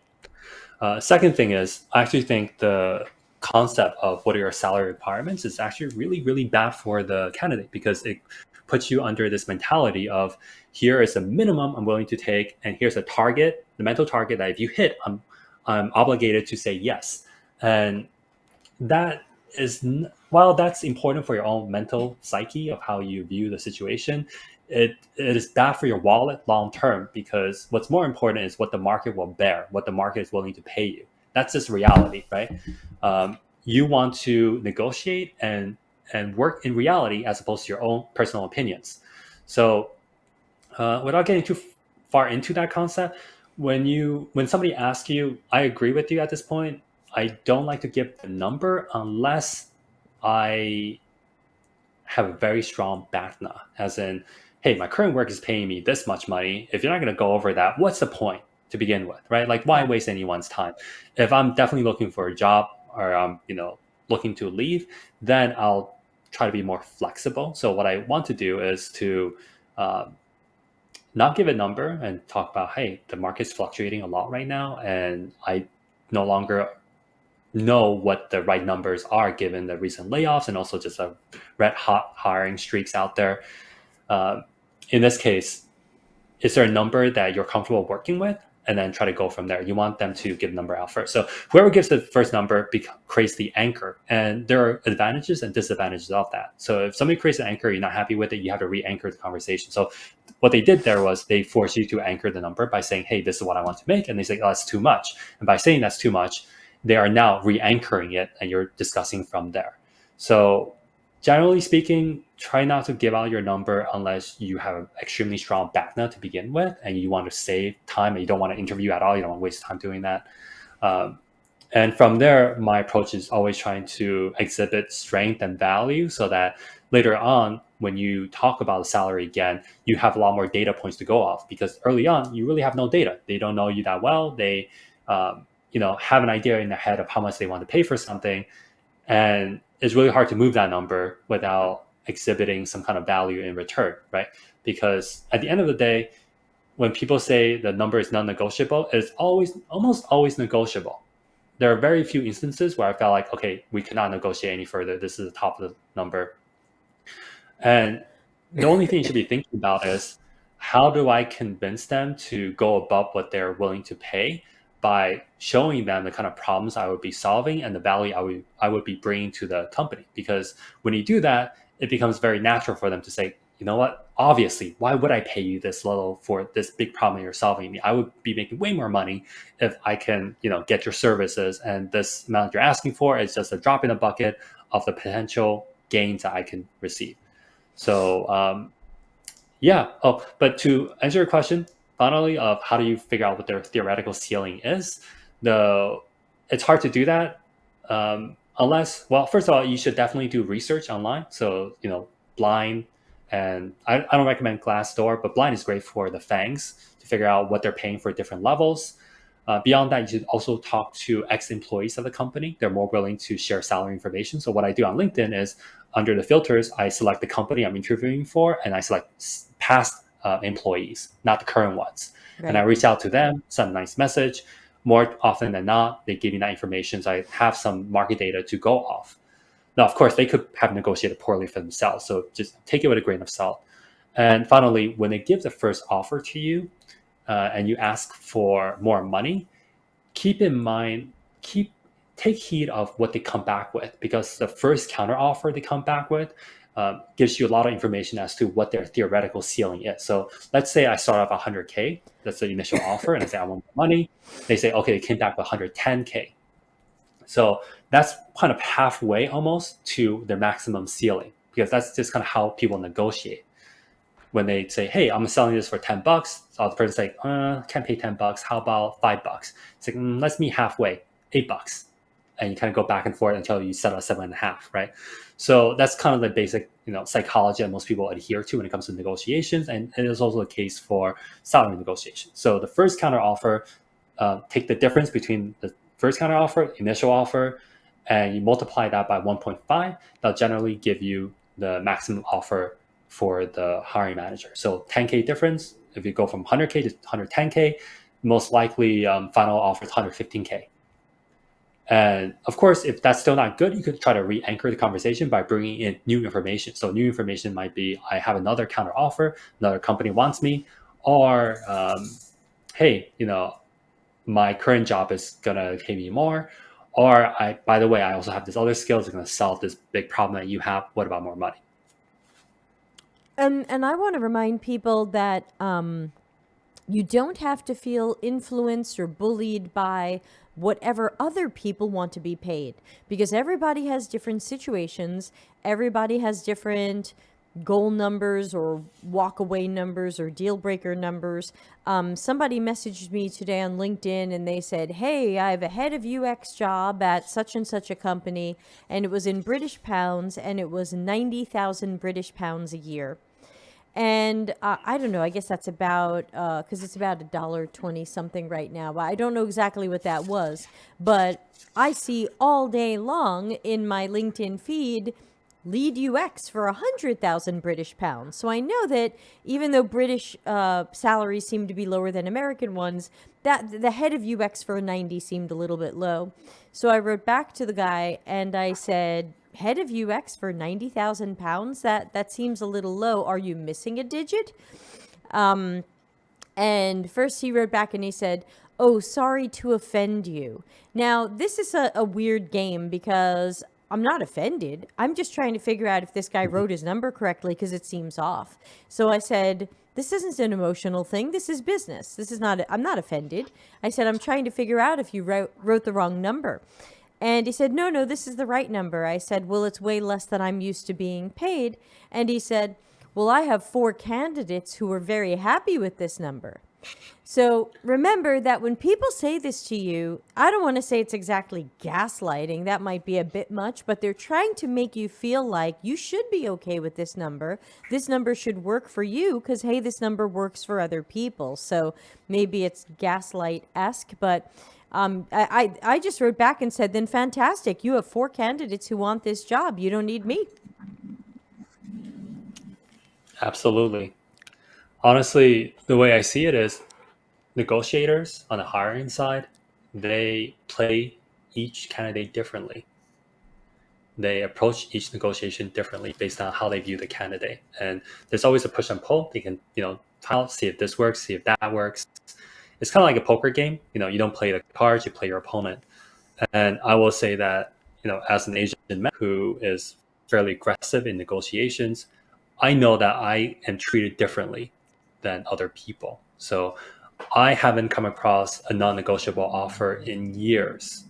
Second thing is, I actually think the concept of what are your salary requirements is actually really, really bad for the candidate, because it puts you under this mentality of, here is a minimum I'm willing to take, and here's a target, the mental target that if you hit, I'm obligated to say yes. And that while that's important for your own mental psyche of how you view the situation, it is bad for your wallet long term, because what's more important is what the market will bear, what the market is willing to pay you. That's just reality, right? You want to negotiate and work in reality as opposed to your own personal opinions. So without getting too far into that concept. When somebody asks you, I agree with you at this point. I don't like to give the number unless I have a very strong BATNA, as in, hey, my current work is paying me this much money. If you're not going to go over that, what's the point to begin with, right? Like, why Yeah. waste anyone's time? If I'm definitely looking for a job or I'm, looking to leave, then I'll try to be more flexible. So what I want to do is to um, not give a number and talk about, hey, the market's fluctuating a lot right now, and I no longer know what the right numbers are given the recent layoffs and also just a red hot hiring streaks out there. Um, in this case, is there a number that you're comfortable working with? And then try to go from there. You want them to give the number out first. So whoever gives the first number creates the anchor. And there are advantages and disadvantages of that. So if somebody creates an anchor, you're not happy with it, you have to re-anchor the conversation. So what they did there was they forced you to anchor the number by saying, hey, this is what I want to make. And they say, oh, that's too much. And by saying that's too much, they are now re-anchoring it and you're discussing from there. So generally speaking, try not to give out your number unless you have an extremely strong background to begin with and you want to save time and you don't want to interview at all. You don't want to waste time doing that. Um, and from there, my approach is always trying to exhibit strength and value so that later on, when you talk about the salary again, you have a lot more data points to go off because early on, you really have no data. They don't know you that well. They, have an idea in their head of how much they want to pay for something, and it's really hard to move that number without exhibiting some kind of value in return, right? Because at the end of the day, when people say the number is non-negotiable, it's almost always negotiable. There are very few instances where I felt like, okay, we cannot negotiate any further. This is the top of the number. And the only thing you should be thinking about is how do I convince them to go above what they're willing to pay by showing them the kind of problems I would be solving and the value I would be bringing to the company. Because when you do that, it becomes very natural for them to say, you know what? Obviously, why would I pay you this little for this big problem you're solving me? I would be making way more money if I can, get your services, and this amount you're asking for is just a drop in the bucket of the potential gains that I can receive. So yeah. Oh, but to answer your question, finally, of how do you figure out what their theoretical ceiling is? The It's hard to do that unless, well, first of all, you should definitely do research online. So Blind, and I don't recommend Glassdoor, but Blind is great for the fangs to figure out what they're paying for different levels. Beyond that, you should also talk to ex-employees of the company. They're more willing to share salary information. So what I do on LinkedIn is under the filters, I select the company I'm interviewing for, and I select past employees, not the current ones. And I Right. reach out to them, send a nice message. More often than not, they give me that information, so I have some market data to go off. Now, of course, they could have negotiated poorly for themselves, so just take it with a grain of salt. And finally, when they give the first offer to you, and you ask for more money, keep in mind, keep take heed of what they come back with, because the first counter offer they come back with gives you a lot of information as to what their theoretical ceiling is. So let's say I start off 100K, that's the initial offer, and I say I want more money. They say, okay, it came back with 110K. So that's kind of halfway almost to their maximum ceiling, because that's just kind of how people negotiate. When they say, hey, I'm selling this for $10, so the person's like, can't pay $10. How about $5? It's like, let's meet halfway, $8. And you kind of go back and forth until you settle at 7.5, right? So that's kind of the basic, psychology that most people adhere to when it comes to negotiations. And it is also the case for salary negotiations. So the first counter offer, take the difference between the first counter offer, initial offer, and you multiply that by 1.5. That'll generally give you the maximum offer for the hiring manager. So 10K difference, if you go from 100K to 110K, most likely final offer is 115K. And of course, if that's still not good, you could try to re-anchor the conversation by bringing in new information. So new information might be, I have another counter offer, another company wants me, or hey, my current job is gonna pay me more, or by the way, I also have this other skills that's gonna solve this big problem that you have. What about more money? And I want to remind people that you don't have to feel influenced or bullied by whatever other people want to be paid, because everybody has different situations. Everybody has different goal numbers or walk away numbers or deal breaker numbers. Somebody messaged me today on LinkedIn and they said, "Hey, I have a head of UX job at such and such a company," and it was in British pounds, and it was 90,000 British pounds a year. And I don't know. I guess that's about because it's about $1.20 something right now. I don't know exactly what that was, but I see all day long in my LinkedIn feed lead UX for 100,000 British pounds. So I know that even though British salaries seem to be lower than American ones, that the head of UX for 90 seemed a little bit low. So I wrote back to the guy and I said, "Head of UX for 90,000 pounds? That seems a little low. Are you missing a digit?" And first he wrote back and he said, "Oh, sorry to offend you." Now, this is a weird game because I'm not offended. I'm just trying to figure out if this guy wrote his number correctly because it seems off. So I said, "This isn't an emotional thing. This is business. This is not, I'm not offended." I said, "I'm trying to figure out if you wrote the wrong number." And he said, "No, no, this is the right number." I said, "Well, it's way less than I'm used to being paid." And he said, "Well, I have 4 candidates who are very happy with this number." So remember that when people say this to you, I don't want to say it's exactly gaslighting. That might be a bit much, but they're trying to make you feel like you should be okay with this number. This number should work for you because, hey, this number works for other people. So maybe it's gaslight-esque, but I just wrote back and said, "Then fantastic. You have 4 candidates who want this job. You don't need me." Absolutely. Honestly, the way I see it is negotiators on the hiring side, they play each candidate differently. They approach each negotiation differently based on how they view the candidate. And there's always a push and pull. They can, try out, see if this works, see if that works. It's kind of like a poker game. You don't play the cards, you play your opponent. And I will say that, as an Asian man who is fairly aggressive in negotiations, I know that I am treated differently than other people. So I haven't come across a non-negotiable offer in years.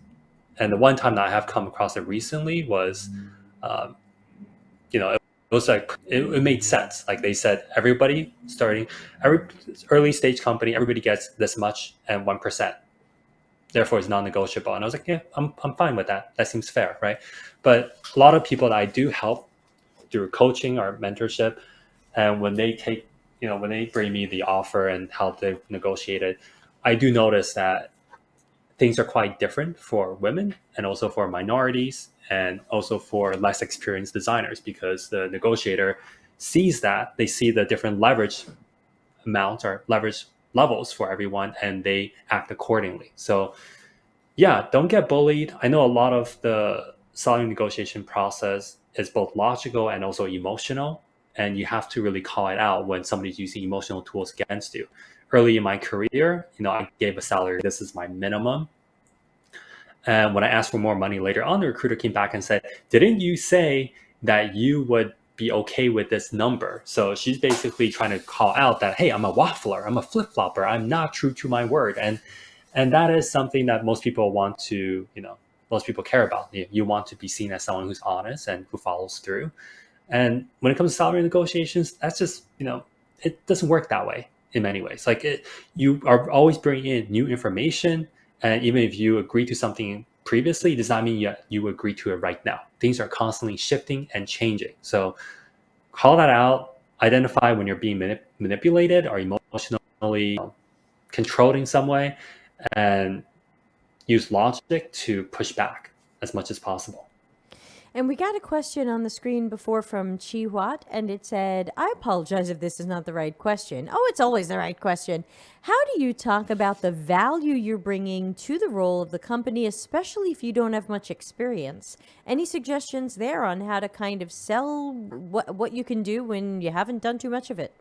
And the one time that I have come across it recently was, um, it was like it made sense. Like they said, every early stage company, everybody gets this much and 1%. Therefore, it's non-negotiable. And I was like, yeah, I'm fine with that. That seems fair, right? But a lot of people that I do help through coaching or mentorship, and when they bring me the offer and how they negotiate it, I do notice that things are quite different for women and also for minorities and also for less experienced designers because the negotiator sees that they see the different leverage amounts or leverage levels for everyone and they act accordingly. So yeah, don't get bullied. I know a lot of the selling negotiation process is both logical and also emotional, and you have to really call it out when somebody's using emotional tools against you. Early in my career, I gave a salary. This is my minimum. And when I asked for more money later on, the recruiter came back and said, "Didn't you say that you would be okay with this number?" So she's basically trying to call out that, hey, I'm a waffler, I'm a flip flopper, I'm not true to my word. And that is something that most people want to, most people care about. You want to be seen as someone who's honest and who follows through. And when it comes to salary negotiations, that's just, it doesn't work that way in many ways. You are always bringing in new information. And even if you agree to something previously, it does not mean you agree to it right now. Things are constantly shifting and changing. So call that out, identify when you're being manipulated or emotionally controlled in some way, and use logic to push back as much as possible. And we got a question on the screen before from Chi Huat, and it said, "I apologize if this is not the right question." Oh, it's always the right question. "How do you talk about the value you're bringing to the role of the company, especially if you don't have much experience?" Any suggestions there on how to kind of sell what you can do when you haven't done too much of it?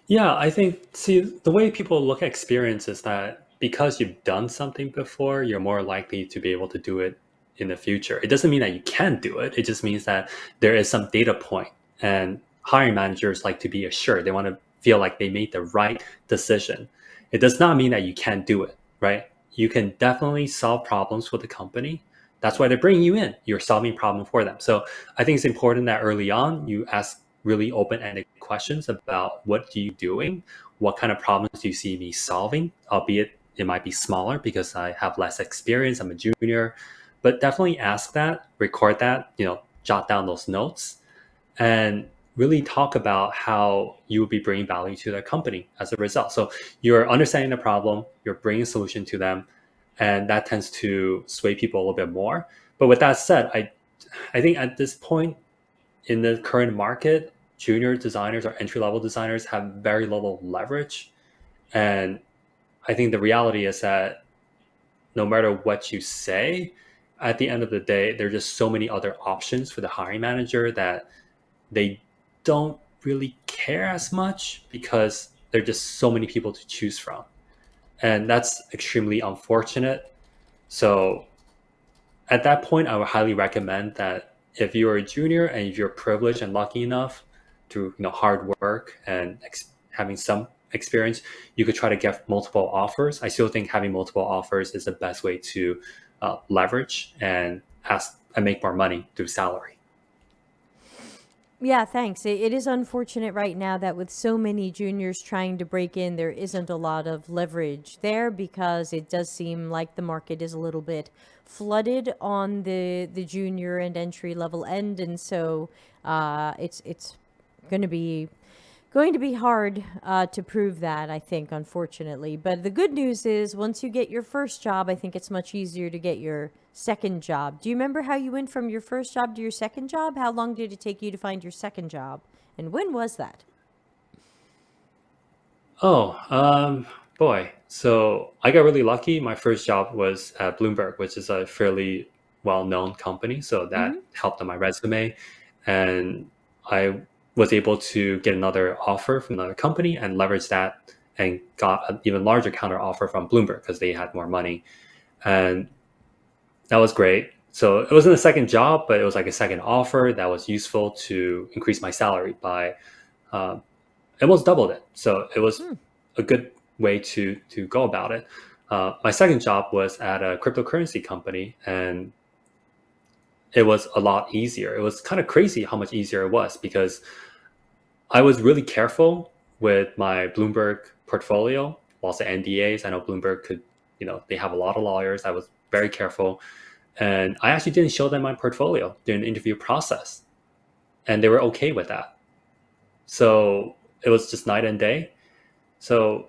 Yeah, I think, see, the way people look at experience is that because you've done something before, you're more likely to be able to do it in the future. It doesn't mean that you can't do it. It just means that there is some data point. And hiring managers like to be assured. They want to feel like they made the right decision. It does not mean that you can't do it, right? You can definitely solve problems with the company. That's why they're bringing you in. You're solving a problem for them. So I think it's important that early on you ask really open-ended questions about what are you doing, what kind of problems do you see me solving, albeit it might be smaller because I have less experience. I'm a junior, but definitely ask that, record that, jot down those notes, and really talk about how you will be bringing value to their company as a result. So you're understanding the problem, you're bringing a solution to them, and that tends to sway people a little bit more. But with that said, I think at this point in the current market, junior designers or entry level designers have very little leverage. And I think the reality is that no matter what you say, at the end of the day, there are just so many other options for the hiring manager that they don't really care as much because there are just so many people to choose from. And that's extremely unfortunate. So at that point, I would highly recommend that if you're a junior and if you're privileged and lucky enough through hard work and having some experience, you could try to get multiple offers. I still think having multiple offers is the best way to leverage and ask and make more money through salary. Yeah, thanks. It is unfortunate right now that with so many juniors trying to break in, there isn't a lot of leverage there because it does seem like the market is a little bit flooded on the junior and entry level end, and so it's going to be hard to prove that, I think, unfortunately. But the good news is, once you get your first job, I think it's much easier to get your second job. Do you remember how you went from your first job to your second job? How long did it take you to find your second job? And when was that? Oh, boy. So I got really lucky. My first job was at Bloomberg, which is a fairly well-known company. So Mm-hmm. that helped on my resume. And I was able to get another offer from another company and leverage that and got an even larger counter offer from Bloomberg because they had more money. And that was great. So it wasn't a second job, but it was like a second offer that was useful to increase my salary by uh, almost doubled it. So it was Hmm. a good way to go about it. My second job was at a cryptocurrency company, and it was a lot easier. It was kind of crazy how much easier it was because I was really careful with my Bloomberg portfolio, lots of NDAs. I know Bloomberg could, they have a lot of lawyers. I was very careful, and I actually didn't show them my portfolio during the interview process, and they were okay with that. So it was just night and day. So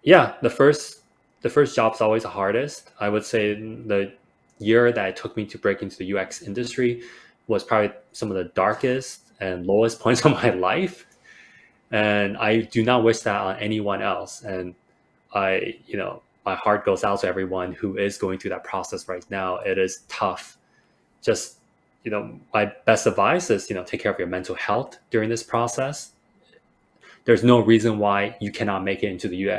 yeah, the first job's always the hardest. I would say the year that it took me to break into the UX industry was probably some of the darkest and lowest points of my life. And I do not wish that on anyone else. And my heart goes out to everyone who is going through that process right now. It is tough. Just, my best advice is, take care of your mental health during this process. There's no reason why you cannot make it into the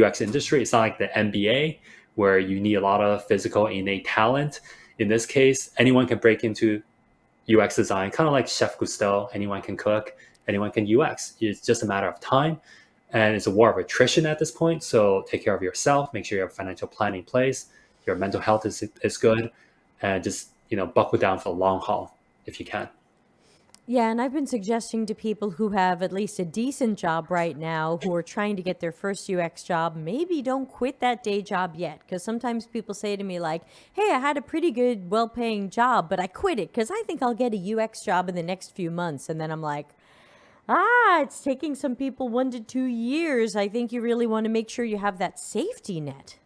UX industry. It's not like the MBA where you need a lot of physical innate talent. In this case, anyone can break into UX design, kind of like Chef Cousteau. Anyone can cook, anyone can UX. It's just a matter of time. And it's a war of attrition at this point. So take care of yourself, make sure you have financial plan in place, your mental health is good, and just buckle down for the long haul if you can. Yeah, and I've been suggesting to people who have at least a decent job right now, who are trying to get their first UX job, maybe don't quit that day job yet. Because sometimes people say to me, like, hey, I had a pretty good, well paying job, but I quit it because I think I'll get a UX job in the next few months. And then I'm like, it's taking some people 1 to 2 years. I think you really want to make sure you have that safety net.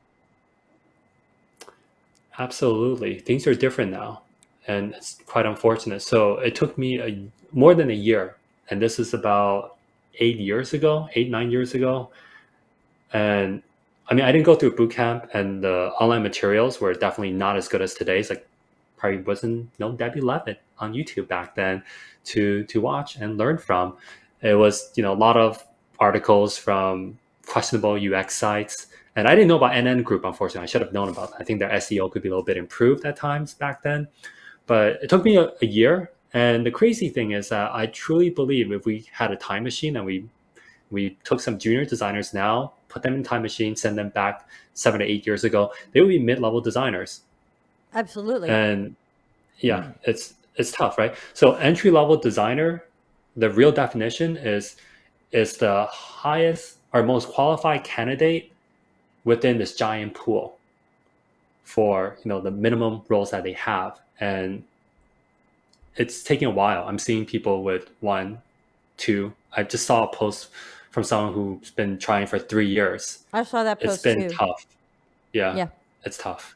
Absolutely. Things are different now, and it's quite unfortunate. So it took me more than a year, and this is about 8 years ago, 9 years ago. And I mean, I didn't go through boot camp, and the online materials were definitely not as good as today's. Like, probably wasn't Debbie Levitt on YouTube back then to watch and learn from. It was a lot of articles from questionable UX sites, and I didn't know about NN Group. Unfortunately, I should have known about that. I think their SEO could be a little bit improved at times back then, but it took me a year. And the crazy thing is that I truly believe if we had a time machine and we took some junior designers now, put them in time machine, send them back 7 to 8 years ago, they would be mid-level designers. Absolutely. And Yeah, it's tough, right? So entry level designer, the real definition is the highest or most qualified candidate within this giant pool for the minimum roles that they have, and it's taking a while. I'm seeing people with one, two. I just saw a post from someone who's been trying for 3 years. I saw that It's post been too. tough. Yeah, Yeah. it's tough.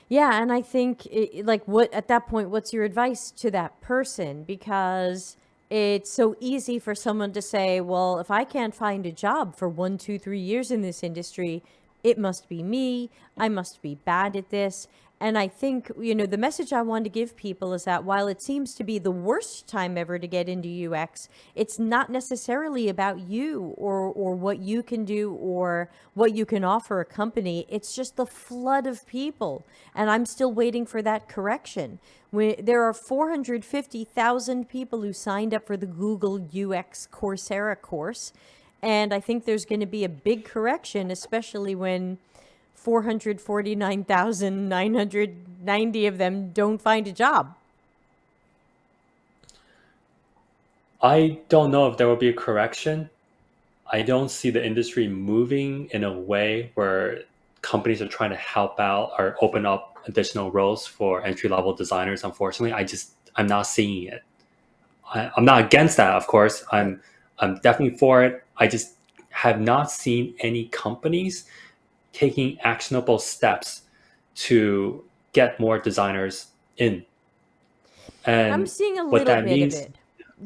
Yeah, and I think like what at that point what's your advice to that person, because it's so easy for someone to say, well, if I can't find a job for 1, 2, 3 years in this industry, it must be me. I must be bad at this. And I think, the message I want to give people is that while it seems to be the worst time ever to get into UX, it's not necessarily about you or what you can do or what you can offer a company. It's just the flood of people. And I'm still waiting for that correction. There are 450,000 people who signed up for the Google UX Coursera course. And I think there's going to be a big correction, especially when 449,990 of them don't find a job. I don't know if there will be a correction. I don't see the industry moving in a way where companies are trying to help out or open up additional roles for entry level designers. Unfortunately, I'm not seeing it. I'm not against that, of course. Right. I'm definitely for it. I just have not seen any companies taking actionable steps to get more designers in. I'm And seeing a what little that bit of means, it.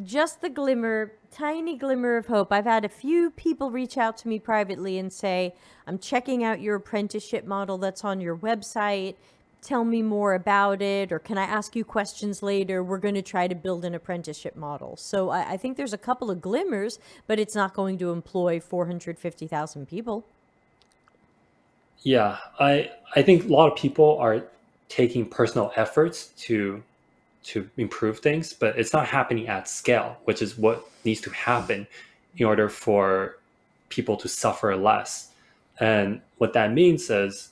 Just the glimmer, tiny glimmer of hope. I've had a few people reach out to me privately and say, I'm checking out your apprenticeship model that's on your website. Tell me more about it, or can I ask you questions later? We're going to try to build an apprenticeship model. So I think there's a couple of glimmers, but it's not going to employ 450,000 people. yeah, I think a lot of people are taking personal efforts to improve things, but it's not happening at scale, which is what needs to happen in order for people to suffer less. And what that means is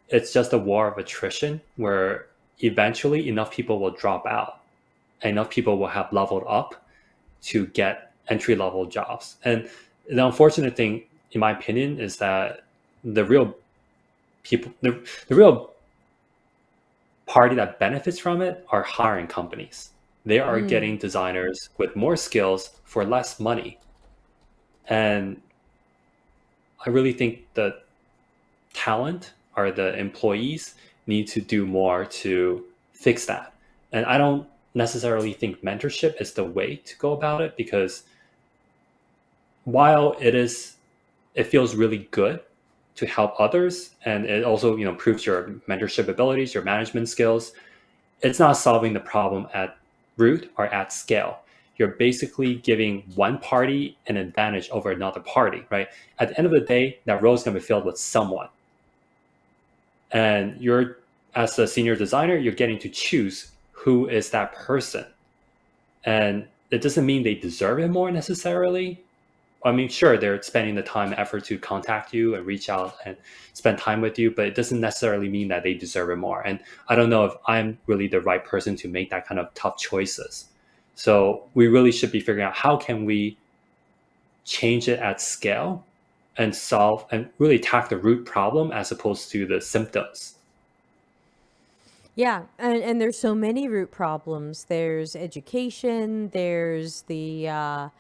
it's just a war of attrition where eventually enough people will drop out and enough people will have leveled up to get entry level jobs. And the unfortunate thing, in my opinion, is that the real people, the real party that benefits from it are hiring companies. They are getting designers with more skills for less money. And I really think the talent or the employees need to do more to fix that. And I don't necessarily think mentorship is the way to go about it, because while it feels really good to help others, and it also proves your mentorship abilities, your management skills, it's not solving the problem at root or at scale. You're basically giving one party an advantage over another party, right? At the end of the day, that role is going to be filled with someone. And as a senior designer, you're getting to choose who is that person. And it doesn't mean they deserve it more necessarily. I mean, sure, they're spending the time and effort to contact you and reach out and spend time with you, but it doesn't necessarily mean that they deserve it more. And I don't know if I'm really the right person to make that kind of tough choices. So we really should be figuring out how can we change it at scale and solve and really attack the root problem as opposed to the symptoms. Yeah, and there's so many root problems. There's education. There's a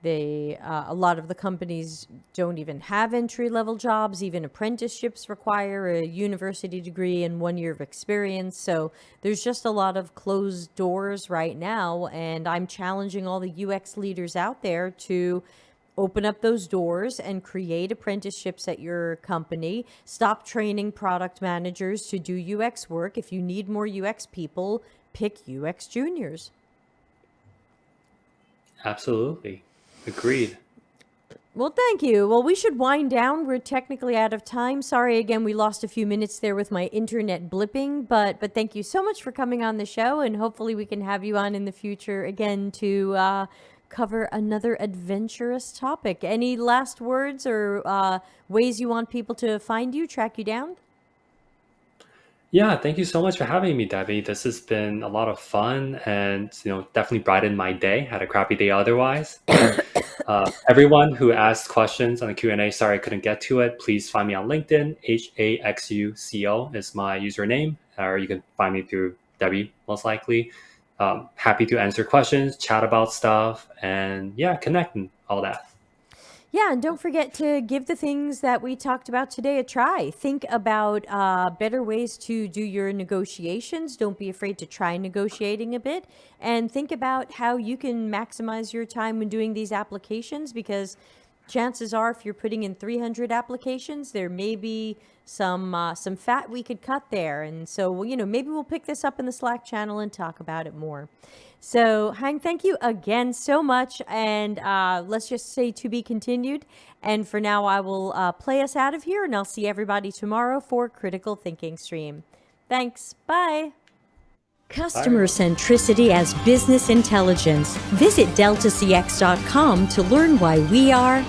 lot of the companies don't even have entry level jobs. Even apprenticeships require a university degree and 1 year of experience. So there's just a lot of closed doors right now. And I'm challenging all the UX leaders out there to open up those doors and create apprenticeships at your company. Stop training product managers to do UX work. If you need more UX people, pick UX juniors. Absolutely. Agreed. Well, thank you. Well, we should wind down. We're technically out of time. Sorry again, we lost a few minutes there with my internet blipping, but thank you so much for coming on the show, and hopefully we can have you on in the future again to cover another adventurous topic. Any last words or ways you want people to find you, track you down? Yeah, thank you so much for having me, Debbie. This has been a lot of fun and definitely brightened my day. Had a crappy day otherwise, but everyone who asked questions on the Q&A, sorry I couldn't get to it. Please find me on LinkedIn. HAXUCO is my username, or you can find me through Debbie most likely. Happy to answer questions, chat about stuff, and yeah, connect and all that. Yeah, and don't forget to give the things that we talked about today a try. Think about better ways to do your negotiations. Don't be afraid to try negotiating a bit. And think about how you can maximize your time when doing these applications because chances are if you're putting in 300 applications, there may be some fat we could cut there. And so, maybe we'll pick this up in the Slack channel and talk about it more. So, Hang, thank you again so much. And let's just say to be continued. And for now, I will play us out of here, and I'll see everybody tomorrow for Critical Thinking Stream. Thanks. Bye. Bye, Customer everyone. centricity as business intelligence. Visit deltacx.com to learn why we are